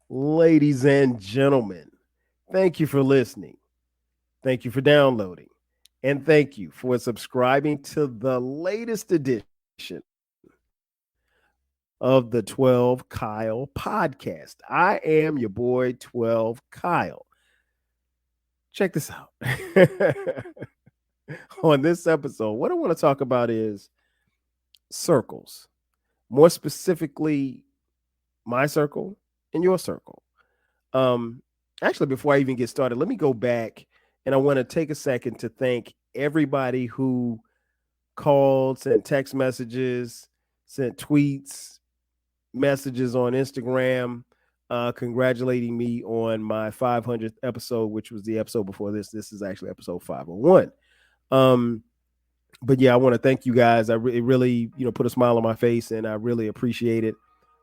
Ladies and gentlemen, thank you for listening. Thank you for downloading. And thank you for subscribing to the latest edition of the 12 Kyle podcast. I am your boy, 12 Kyle. Check this out. On this episode, what I want to talk about is circles, more specifically, my circle and your circle. Um, Actually, before I even get started, let me go back and I want to take a second to thank everybody who called, sent text messages, sent tweets, messages on Instagram, congratulating me on my 500th episode, which was the episode before this. This is actually episode 501. Um, but yeah, I want to thank you guys. It really, put a smile on my face, and I really appreciate it.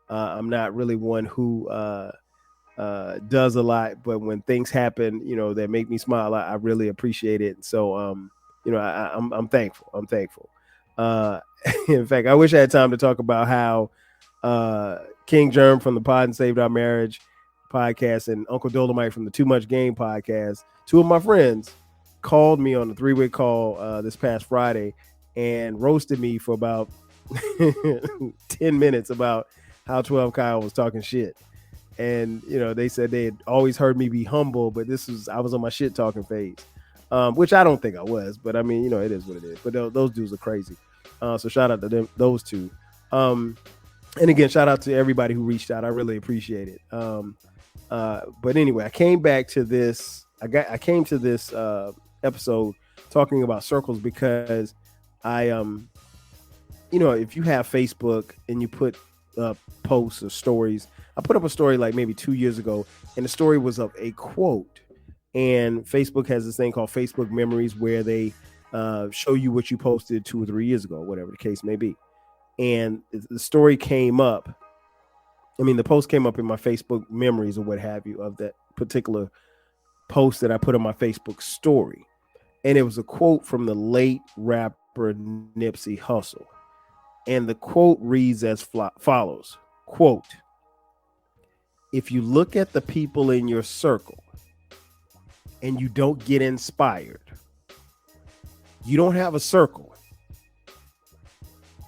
I'm not really one who does a lot, but when things happen, that make me smile, I really appreciate it. So, I'm thankful. I'm thankful. Uh, in fact, I wish I had time to talk about how King Germ from the Pod and Saved Our Marriage podcast and Uncle Dolomite from the Too Much Game podcast, two of my friends, called me on a three-way call this past Friday and roasted me for about 10 minutes about how 12 Kyle was talking shit. And they said they had always heard me be humble, but I was on my shit talking phase, which I don't think I was, but I mean, it is what it is. But those dudes are crazy. So shout out to them, those two. And again, shout out to everybody who reached out. I really appreciate it. But anyway, I came back to this. I came to this episode talking about circles because I if you have Facebook and you put posts or stories, I put up a story like maybe 2 years ago, and the story was of a quote. And Facebook has this thing called Facebook Memories where they show you what you posted 2 or 3 years ago, whatever the case may be. And the story came up. I mean, the post came up in my Facebook memories or what have you of that particular post that I put on my Facebook story. And it was a quote from the late rapper Nipsey Hussle. And the quote reads as follows, quote, "If you look at the people in your circle and you don't get inspired, you don't have a circle,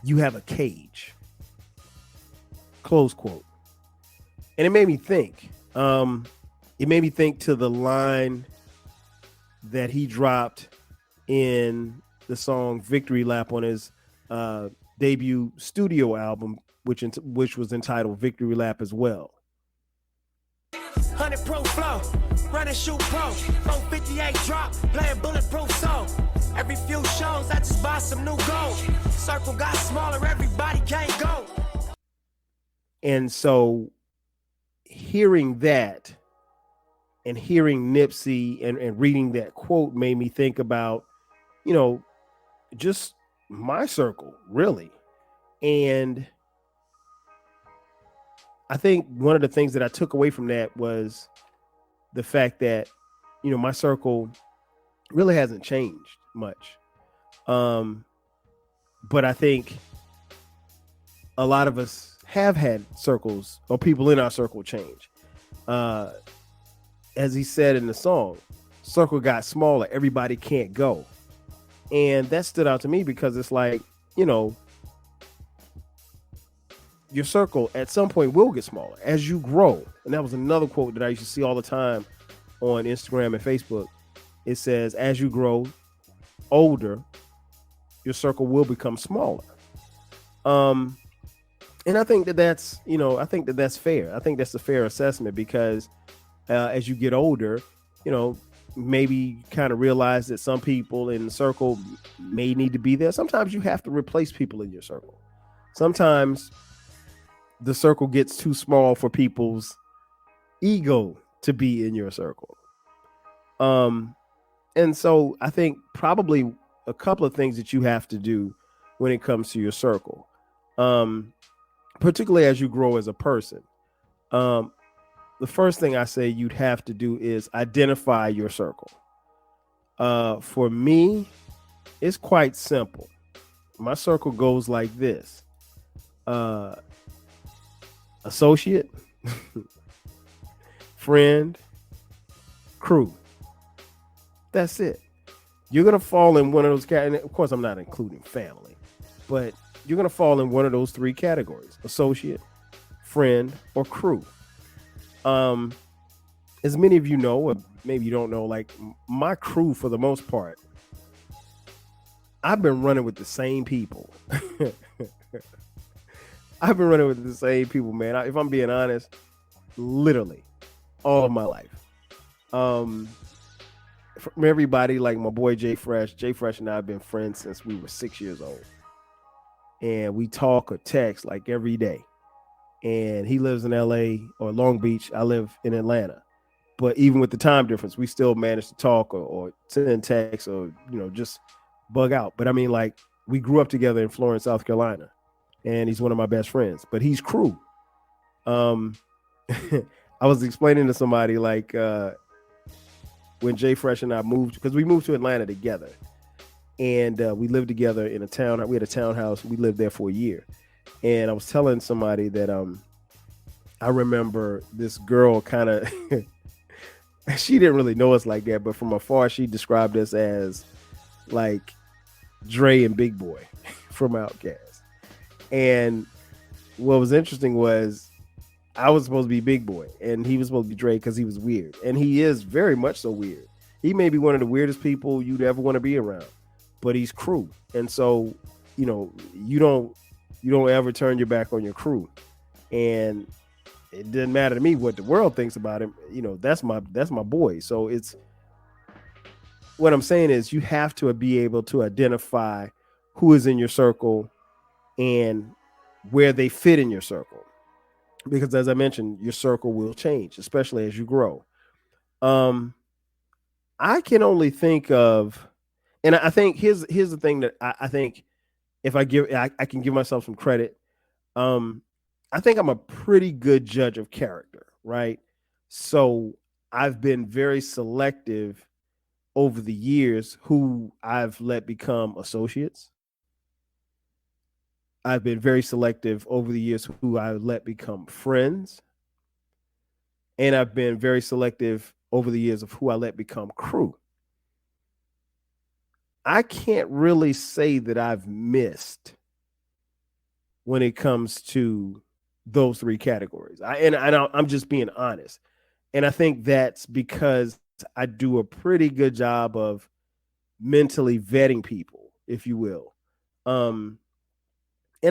you have a cage." Close quote. And it made me think. It made me think to the line that he dropped in the song Victory Lap on his debut studio album, which was entitled Victory Lap as well. 100 pro flow, run and shoot pro, 458 drop, playing bulletproof song. Every few shows, I just buy some new gold. Circle got smaller, everybody can't go. And so hearing that and hearing Nipsey and reading that quote made me think about, just my circle, really. And I think one of the things that I took away from that was the fact that, my circle really hasn't changed much. But I think a lot of us have had circles or people in our circle change. As he said in the song, circle got smaller, everybody can't go. And that stood out to me because it's like, your circle at some point will get smaller as you grow. And that was another quote that I used to see all the time on Instagram and Facebook. It says, as you grow older, your circle will become smaller. And I think that's fair. I think that's a fair assessment because as you get older, maybe kind of realize that some people in the circle may need to be there. Sometimes you have to replace people in your circle. Sometimes the circle gets too small for people's ego to be in your circle. And so I think probably a couple of things that you have to do when it comes to your circle, particularly as you grow as a person. The first thing I say you'd have to do is identify your circle. For me, it's quite simple. My circle goes like this. Associate, friend, crew. That's it. You're gonna fall in one of those categories. Of course, I'm not including family, but you're gonna fall in one of those three categories: associate, friend, or crew. Um, as many of you know, or maybe you don't know, like my crew for the most part, I've been running with the same people. I've been running with the same people, man. If I'm being honest, literally all of my life. Um, from everybody, like my boy Jay Fresh. Jay Fresh and I have been friends since we were 6 years old, and we talk or text like every day. And he lives in LA or Long Beach. I live in Atlanta. But even with the time difference, we still manage to talk or send texts or, just bug out. But I mean, like, we grew up together in Florence, South Carolina, and he's one of my best friends, but he's crew. I was explaining to somebody, like, when Jay Fresh and I moved, because we moved to Atlanta together, and we lived together in a town. We had a townhouse. We lived there for a year. And I was telling somebody that I remember this girl kind of, she didn't really know us like that, but from afar, she described us as like Dre and Big Boy from Outkast. And what was interesting was I was supposed to be Big Boy, and he was supposed to be Dre because he was weird. And he is very much so weird. He may be one of the weirdest people you'd ever want to be around, but he's crew. And so, you don't ever turn your back on your crew. And it didn't matter to me what the world thinks about him. That's my boy. So it's, what I'm saying is, you have to be able to identify who is in your circle and where they fit in your circle. Because as I mentioned, your circle will change, especially as you grow. I can only think of, and I think here's the thing that I think, if I can give myself some credit. I think I'm a pretty good judge of character, right? So I've been very selective over the years who I've let become associates. I've been very selective over the years who I let become friends. And I've been very selective over the years of who I let become crew. I can't really say that I've missed when it comes to those three categories. I'm just being honest. And I think that's because I do a pretty good job of mentally vetting people, if you will. And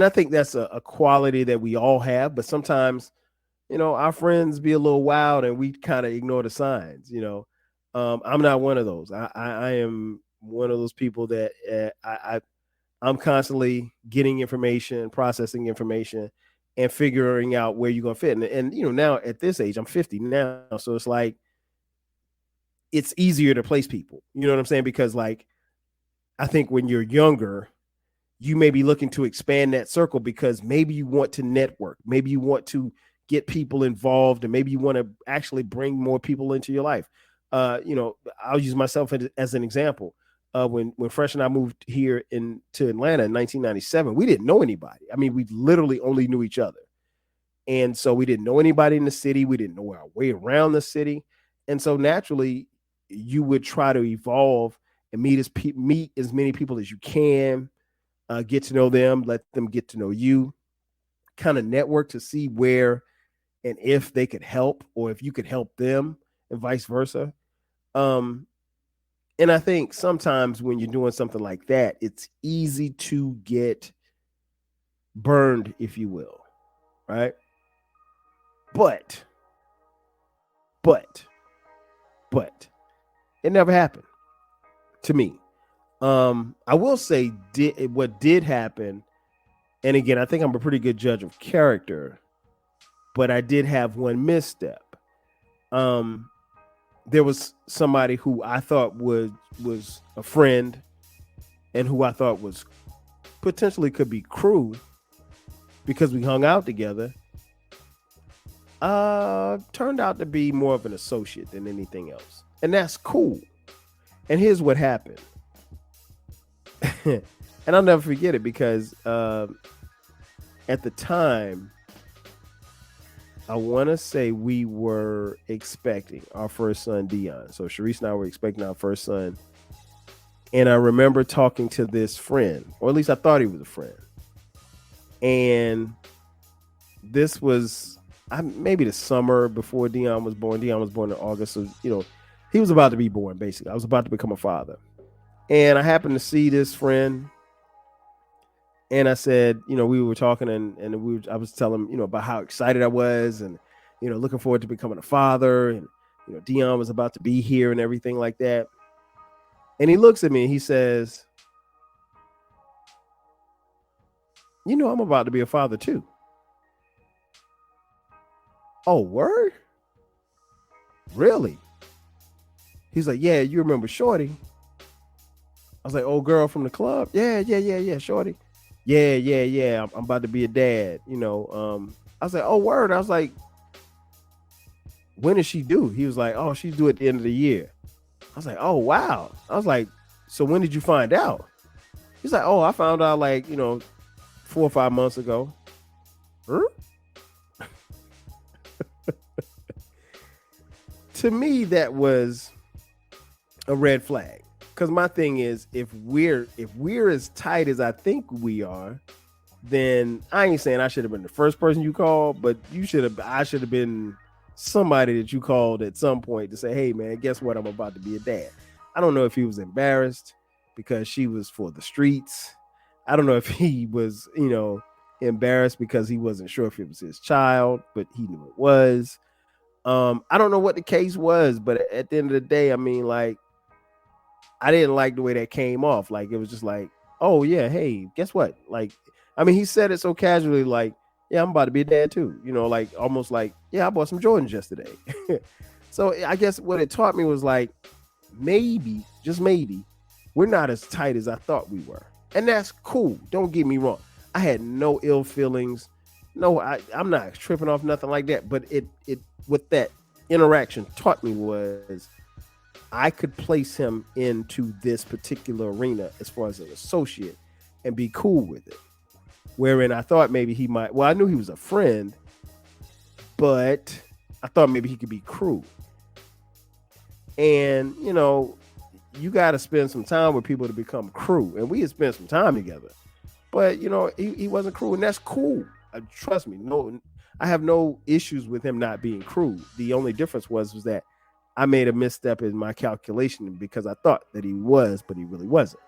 I think that's a quality that we all have, but sometimes, our friends be a little wild and we kind of ignore the signs, I'm not one of those. I am one of those people that I'm constantly getting information, processing information, and figuring out where you're going to fit. And now at this age, I'm 50 now. So it's like, it's easier to place people, you know what I'm saying? Because, like, I think when you're younger, you may be looking to expand that circle because maybe you want to network. Maybe you want to get people involved, and maybe you want to actually bring more people into your life. I'll use myself as an example. When Fresh and I moved here to Atlanta in 1997, we didn't know anybody. I mean, we literally only knew each other. And so we didn't know anybody in the city. We didn't know our way around the city. And so naturally, you would try to evolve and meet as many people as you can, get to know them, let them get to know you, kind of network to see where and if they could help, or if you could help them, and vice versa. And I think sometimes when you're doing something like that, it's easy to get burned, if you will, right? But it never happened to me. I will say what did happen, and again, I think I'm a pretty good judge of character, but I did have one misstep. There was somebody who I thought was a friend and who I thought was potentially could be crew because we hung out together. Turned out to be more of an associate than anything else. And that's cool. And here's what happened. And I'll never forget it because at the time, I want to say we were expecting our first son, Dion. So Sharice and I were expecting our first son. And I remember talking to this friend, or at least I thought he was a friend. And this was maybe the summer before Dion was born. Dion was born in August. So, he was about to be born, basically. I was about to become a father. And I happened to see this friend. And I said, we were talking and I was telling him, about how excited I was and, looking forward to becoming a father. And, Dion was about to be here and everything like that. And he looks at me and he says, I'm about to be a father too. Oh, word? Really? He's like, yeah, you remember Shorty? I was like, old girl from the club? Yeah, Shorty. Yeah. I'm about to be a dad, I was like, oh, word. I was like, when is she due? He was like, oh, she's due at the end of the year. I was like, oh, wow. I was like, so when did you find out? He's like, oh, I found out 4 or 5 months ago. Huh? To me, that was a red flag. Because my thing is, if we're as tight as I think we are, then I ain't saying I should have been the first person you called, but I should have been somebody that you called at some point to say, hey man, guess what? I'm about to be a dad. I don't know if he was embarrassed because she was for the streets. I don't know if he was, embarrassed because he wasn't sure if it was his child, but he knew it was. I don't know what the case was, but at the end of the day, I mean, I didn't like the way that came off. Like, it was just like, oh yeah, hey, guess what? He said it so casually, like, yeah, I'm about to be a dad too. Almost like, yeah, I bought some Jordans yesterday. So I guess what it taught me was like, maybe, just maybe, we're not as tight as I thought we were. And that's cool. Don't get me wrong. I had no ill feelings. No, I'm not tripping off nothing like that. But it what that interaction taught me was I could place him into this particular arena as far as an associate and be cool with it. Wherein I thought maybe he might, I knew he was a friend, but I thought maybe he could be cruel. And, you got to spend some time with people to become crew. And we had spent some time together. But, he wasn't crew, and that's cool. Trust me, no, I have no issues with him not being crew. The only difference was that I made a misstep in my calculation because I thought that he was, but he really wasn't.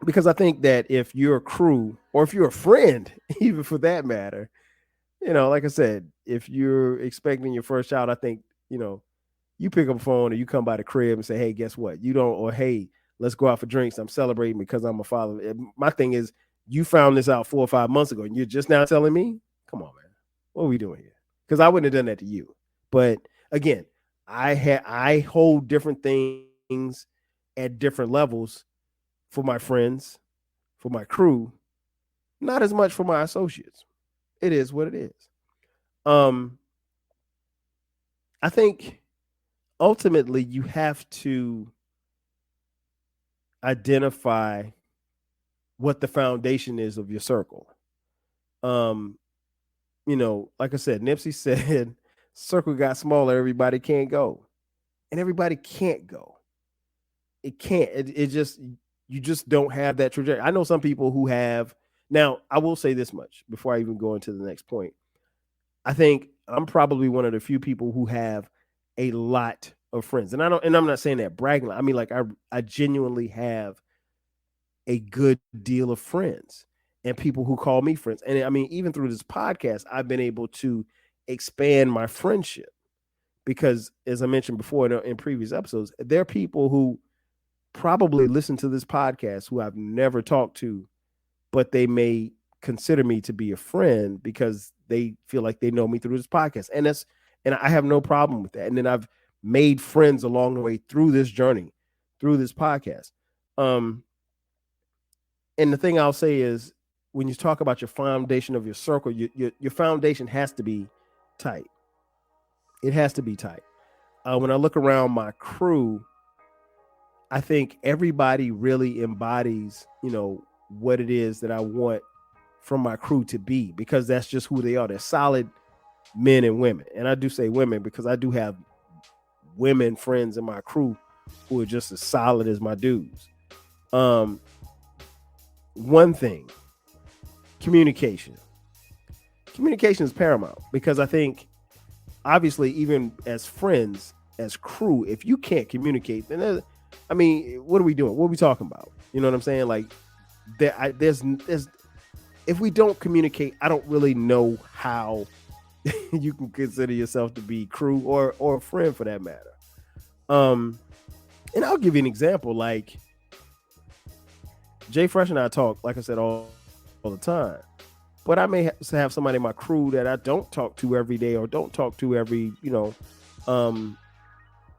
Because I think that if you're a crew or if you're a friend, even for that matter, like I said, if you're expecting your first child, I think, you pick up a phone or you come by the crib and say, hey, guess what? You don't, or hey, let's go out for drinks. I'm celebrating because I'm a father. My thing is, you found this out 4 or 5 months ago and you're just now telling me? Come on, man. What are we doing here? Because I wouldn't have done that to you. But again, I hold different things at different levels for my friends, for my crew, not as much for my associates. It is what it is. I think ultimately you have to identify what the foundation is of your circle. Like I said, Nipsey said, circle got smaller, everybody can't go. And everybody can't go. It can't. It just, you just don't have that trajectory. I know some people who have. Now, I will say this much before I even go into the next point. I think I'm probably one of the few people who have a lot of friends. And I'm not saying that bragging. I mean, like, I genuinely have a good deal of friends and people who call me friends. And I mean, even through this podcast, I've been able to expand my friendship because, as I mentioned before in previous episodes, there are people who probably listen to this podcast who I've never talked to, but they may consider me to be a friend because they feel like they know me through this podcast. And I have no problem with that. And then I've made friends along the way through this journey, through this podcast. And the thing I'll say is, when you talk about your foundation of your circle, your foundation has to be tight. It has to be tight. When I look around my crew, I think everybody really embodies, what it is that I want from my crew to be, because that's just who they are. They're solid men and women. And I do say women because I do have women friends in my crew who are just as solid as my dudes. Um, One thing, communication. Communication is paramount because I think, obviously, even as friends, as crew, if you can't communicate, then I mean, what are we doing? What are we talking about? You know what I'm saying? Like, there's if we don't communicate, I don't really know how you can consider yourself to be crew or a friend for that matter. Um, and I'll give you an example. Like Jay Fresh and I talk, like I said, all the time. But I may have somebody in my crew that I don't talk to every day or don't talk to every, um,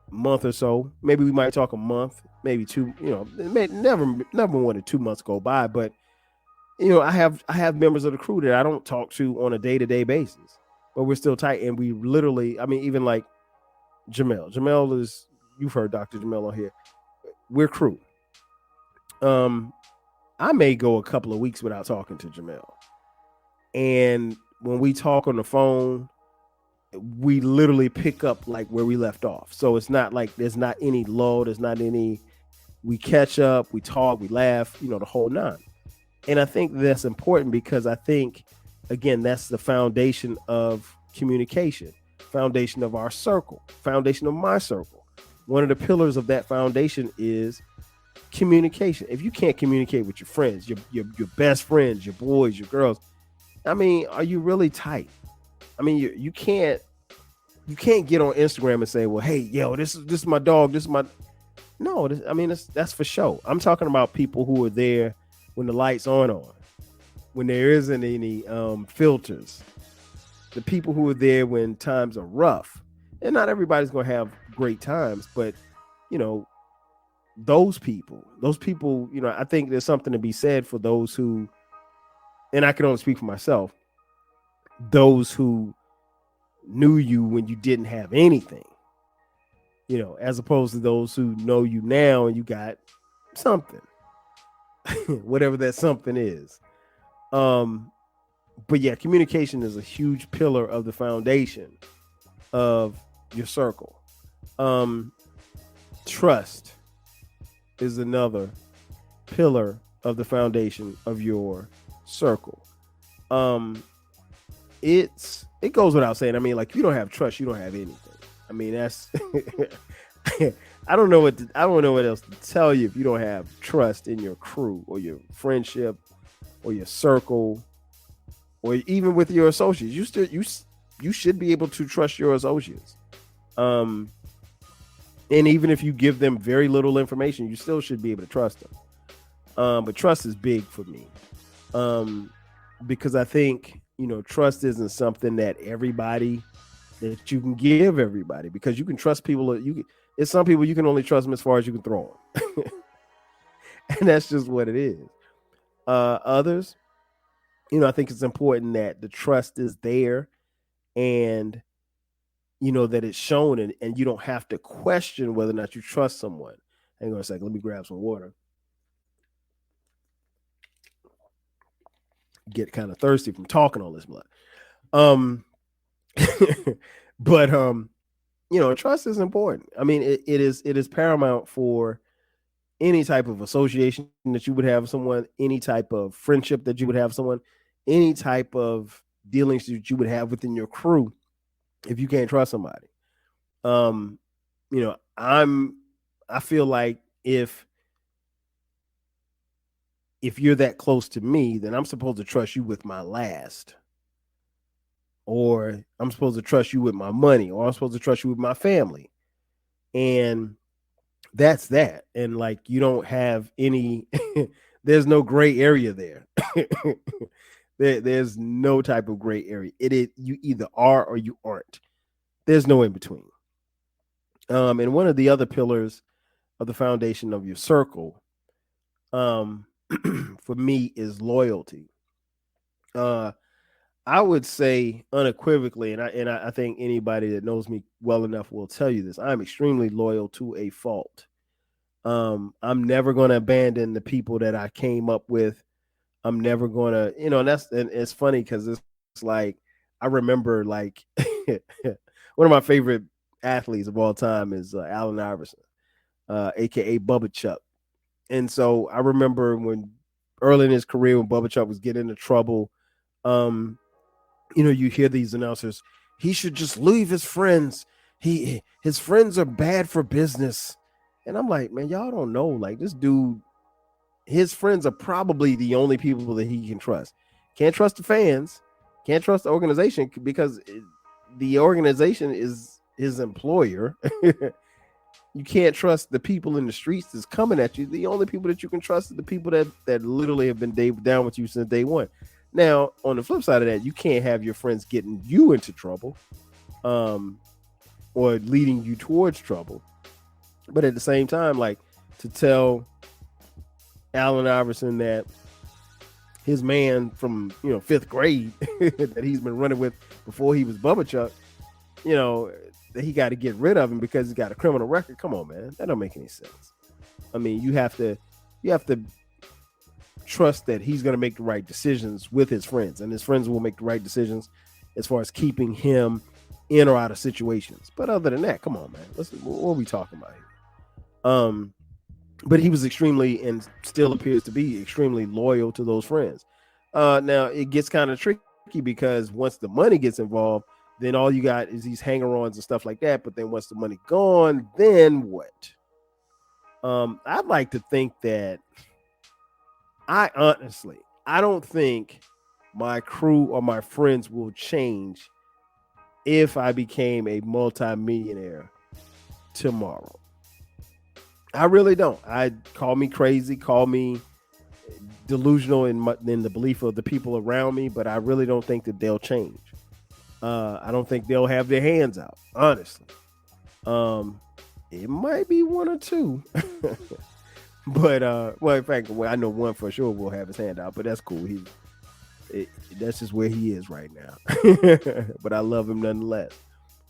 month or so. Maybe we might talk a month, maybe two. It may never more than 2 months go by. But I have members of the crew that I don't talk to on a day-to-day basis, but we're still tight, and we literally, I mean, even like Jamel. Jamel is, you've heard Dr. Jamel on here. We're crew. I may go a couple of weeks without talking to Jamel, and when we talk on the phone, we literally pick up like where we left off. So it's not like there's not any lull, there's not any. We catch up, we talk, we laugh, the whole nine. And I think that's important because I think, again, that's the foundation of communication, foundation of our circle, foundation of my circle. One of the pillars of that foundation is communication. If you can't communicate with your friends, your best friends, your boys, your girls, I mean, are you really tight? I mean, you can't get on Instagram and say, well, hey, yo, this is my dog, this is my. No, I mean, that's for show. I'm talking about people who are there when the lights aren't on, when there isn't any filters, the people who are there when times are rough. And not everybody's going to have great times, but, those people, I think there's something to be said for those who, and I can only speak for myself, those who knew you when you didn't have anything, as opposed to those who know you now and you got something. Whatever that something is. But yeah, communication is a huge pillar of the foundation of your circle. Trust is another pillar of the foundation of your circle. It goes without saying. I mean, like, if you don't have trust, you don't have anything. I mean, that's I don't know what else to tell you if you don't have trust in your crew or your friendship or your circle or even with your associates. You should be able to trust your associates. And even if you give them very little information, you still should be able to trust them. But trust is big for me. Because I think, trust isn't something that you can give everybody, because you can trust people. It's some people you can only trust them as far as you can throw them. And that's just what it is. Others, I think it's important that the trust is there and, that it's shown, and you don't have to question whether or not you trust someone. Hang on a second. Let me grab some water. Get kind of thirsty from talking all this blood. But trust is important. I mean, it is paramount for any type of association that you would have with someone, any type of friendship that you would have with someone, any type of dealings that you would have within your crew. If you can't trust somebody, I feel like if you're that close to me, then I'm supposed to trust you with my last. Or I'm supposed to trust you with my money, or I'm supposed to trust you with my family. And that's that. And like, you don't have any, there's no gray area there. There's no type of gray area. You either are or you aren't. There's no in between. And one of the other pillars of the foundation of your circle, for me, is loyalty. I would say unequivocally, and I think anybody that knows me well enough will tell you this, I'm extremely loyal to a fault. I'm never going to abandon the people that I came up with. I'm never going to, and it's funny because it's like, I remember like one of my favorite athletes of all time is Allen Iverson, aka Bubba Chuck. And so I remember when early in his career, when Bubba Chuck was getting into trouble, um, you hear these announcers, he should just leave his friends. His friends are bad for business. And I'm like, man, y'all don't know. Like, this dude, his friends are probably the only people that he can trust. Can't trust the fans, can't trust the organization because the organization is his employer. You can't trust the people in the streets that's coming at you. The only people that you can trust are the people that literally have been down with you since day one. Now, on the flip side of that, you can't have your friends getting you into trouble, or leading you towards trouble. But at the same time, like, to tell Allen Iverson that his man from fifth grade that he's been running with before he was Bubba Chuck, that he got to get rid of him because he's got a criminal record. Come on, man, that don't make any sense. I mean, you have to trust that he's going to make the right decisions with his friends, and his friends will make the right decisions as far as keeping him in or out of situations. But other than that, come on, man, listen, what are we talking about here? But he was extremely, and still appears to be extremely, loyal to those friends. Now it gets kind of tricky because once the money gets involved, then all you got is these hanger-ons and stuff like that. But then once the money gone, then what? I'd like to think that I don't think my crew or my friends will change if I became a multimillionaire tomorrow. I really don't. Call me crazy, call me delusional in the belief of the people around me, but I really don't think that they'll change. I don't think they'll have their hands out, honestly. It might be one or two. But well, in fact, I know one for sure will have his hand out, but that's cool. That's just where he is right now. But I love him nonetheless.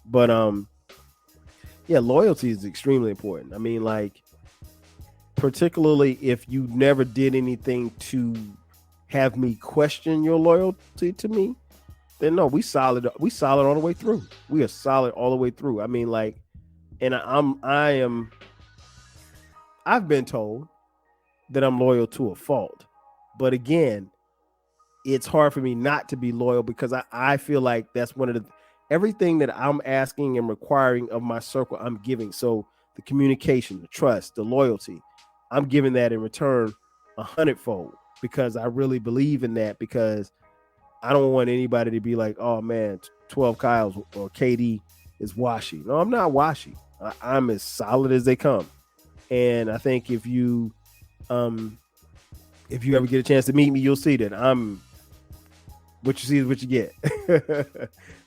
But yeah, loyalty is extremely important. I mean, like, particularly if you never did anything to have me question your loyalty to me, then no, we solid all the way through. We are solid all the way through. I mean, like, and I've been told that I'm loyal to a fault, but again, it's hard for me not to be loyal because I feel like that's one of the everything that I'm asking and requiring of my circle, I'm giving. So the communication, the trust, the loyalty, I'm giving that in return 100-fold because I really believe in that, because I don't want anybody to be like, oh man, 12 Kyles or KD is washy. No, I'm not washy. I'm as solid as they come. And I think if you ever get a chance to meet me, you'll see that I'm what you see is what you get.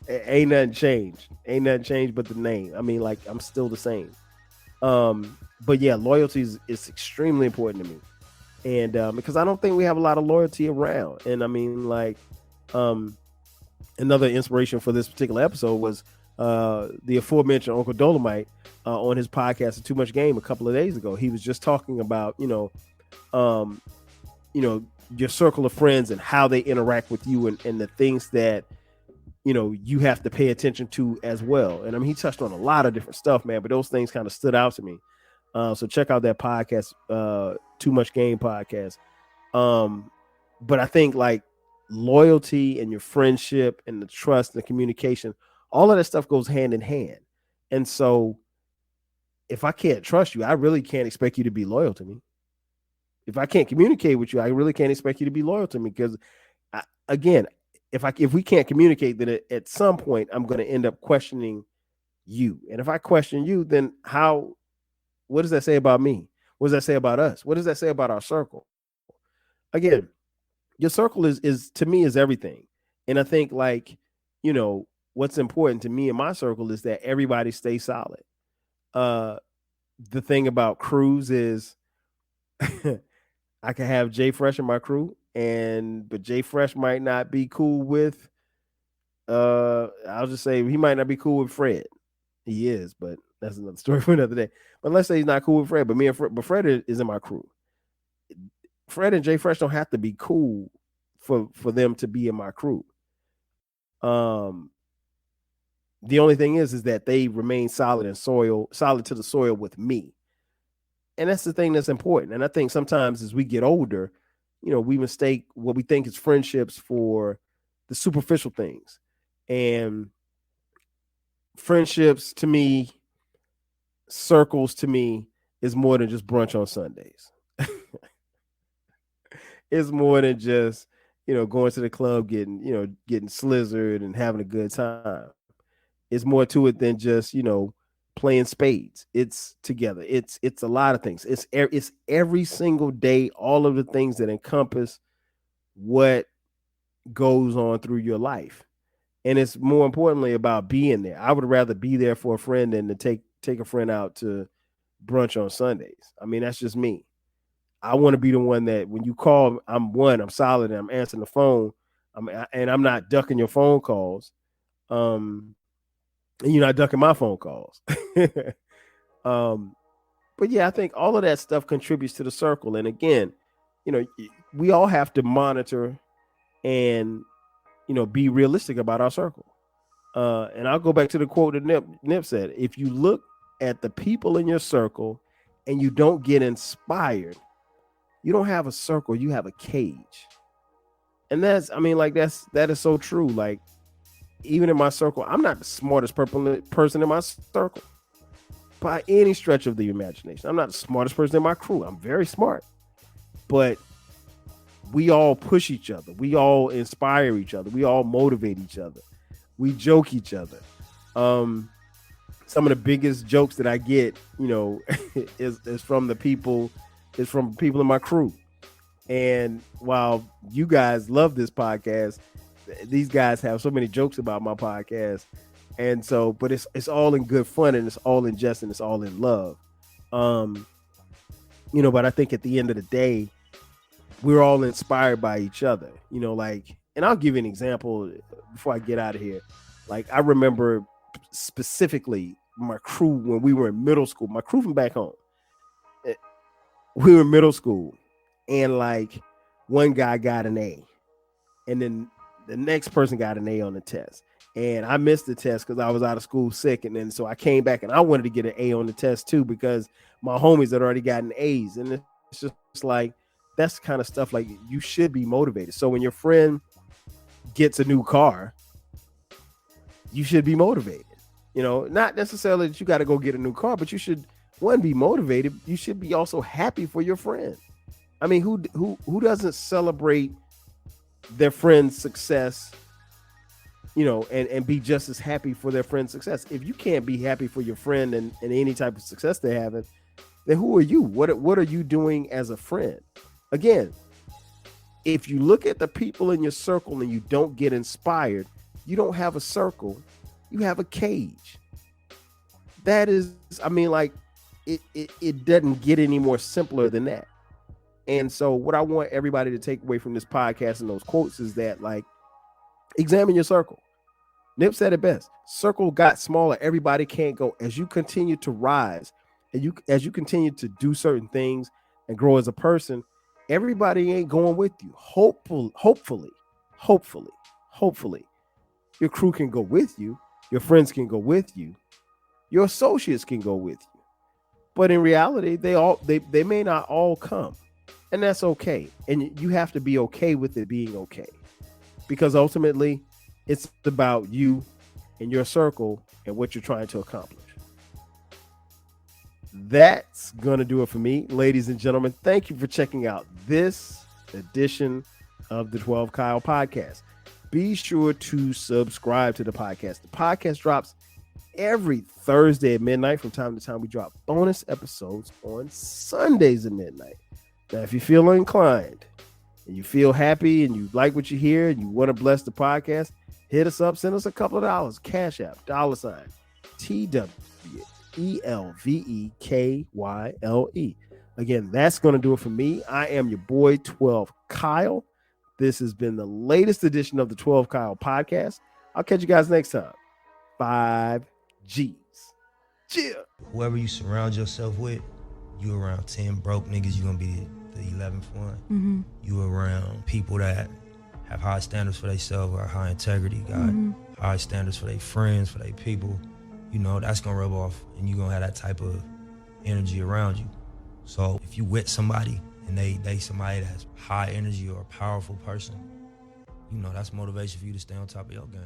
Ain't nothing changed. But the name. I mean, like, I'm still the same. But yeah, loyalty is extremely important to me. And because I don't think we have a lot of loyalty around. And I mean, like, another inspiration for this particular episode was the aforementioned Uncle Dolomite on his podcast, Too Much Game, a couple of days ago. He was just talking about, your circle of friends and how they interact with you and the things that, you have to pay attention to as well. And I mean, he touched on a lot of different stuff, man, but those things kind of stood out to me. So check out that podcast, Too Much Game podcast. But I think, like, loyalty and your friendship and the trust and the communication, all of that stuff goes hand in hand. And so if I can't trust you, I really can't expect you to be loyal to me. If I can't communicate with you, I really can't expect you to be loyal to me, because again, if we can't communicate, then at some point I'm going to end up questioning you. And if I question you, then what does that say about me? What does that say about us? What does that say about our circle? Again, your circle is to me is everything. And I think, like, what's important to me in my circle is that everybody stays solid. The thing about crews is I can have Jay Fresh in my crew, but Jay Fresh might not be cool with I'll just say he might not be cool with Fred. He is, but that's another story for another day. But let's say he's not cool with Fred, but Fred is in my crew. Fred and Jay Fresh don't have to be cool for them to be in my crew. The only thing is that they remain solid to the soil with me. And that's the thing that's important. And I think sometimes as we get older, we mistake what we think is friendships for the superficial things. And friendships to me, circles to me, is more than just brunch on Sundays. It's more than just, going to the club, getting slizzard and having a good time. It's more to it than just, playing spades. It's together. It's a lot of things. It's every single day, all of the things that encompass what goes on through your life. And it's more importantly about being there. I would rather be there for a friend than to take a friend out to brunch on Sundays. I mean, that's just me. I want to be the one that when you call, I'm solid and I'm answering the phone. I'm not ducking your phone calls. And you're not ducking my phone calls. But yeah, I think all of that stuff contributes to the circle. And again, we all have to monitor and, be realistic about our circle. And I'll go back to the quote that Nip said, if you look at the people in your circle and you don't get inspired, you don't have a circle, you have a cage. And that is so true. Like, even in my circle, I'm not the smartest person in my circle by any stretch of the imagination. I'm not the smartest person in my crew. I'm very smart, but we all push each other. We all inspire each other. We all motivate each other. We joke each other. Some of the biggest jokes that I get, is from people in my crew. And while you guys love this podcast, these guys have so many jokes about my podcast. And so, but it's all in good fun, and it's all in jest, and it's all in love. But I think at the end of the day, we're all inspired by each other, and I'll give you an example before I get out of here. Like, I remember specifically my crew when we were in middle school, my crew from back home. We were in middle school, and like one guy got an A, and then the next person got an A on the test. And I missed the test because I was out of school sick. And then so I came back and I wanted to get an A on the test too, because my homies had already gotten A's. And it's just like, that's the kind of stuff, like, you should be motivated. So when your friend gets a new car, you should be motivated. Not necessarily that you got to go get a new car, but you should, one, be motivated. You should be also happy for your friend. I mean, who doesn't celebrate their friend's success, and be just as happy for their friend's success? If you can't be happy for your friend and any type of success they're having, then who are you? What are you doing as a friend? Again, if you look at the people in your circle and you don't get inspired, you don't have a circle, you have a cage. That is, it doesn't get any more simpler than that. And so what I want everybody to take away from this podcast and those quotes is that, like, examine your circle. Nip said it best. Circle got smaller. Everybody can't go. As you continue to rise and as you continue to do certain things and grow as a person, everybody ain't going with you. Hopefully, your crew can go with you. Your friends can go with you. Your associates can go with you. But in reality, they may not all come. And that's okay. And you have to be okay with it being okay. Because ultimately, it's about you and your circle and what you're trying to accomplish. That's going to do it for me, ladies and gentlemen. Thank you for checking out this edition of the 12 Kyle podcast. Be sure to subscribe to the podcast. The podcast drops every Thursday at midnight. From time to time, we drop bonus episodes on Sundays at midnight. Now, if you feel inclined and you feel happy and you like what you hear and you want to bless the podcast, hit us up. Send us a couple of dollars. Cash App, $TWELVEKYLE. Again, that's going to do it for me. I am your boy, 12 Kyle. This has been the latest edition of the 12 Kyle podcast. I'll catch you guys next time. 5 G's. Cheer. Whoever you surround yourself with, you around 10 broke niggas, you're going to be the 11th one. You around people that have high standards for themselves, or high integrity, got high high standards for their friends, for their people, you know, that's gonna rub off and you're gonna have that type of energy around you. So if you with somebody and they somebody that's high energy or a powerful person, you know, that's motivation for you to stay on top of your game.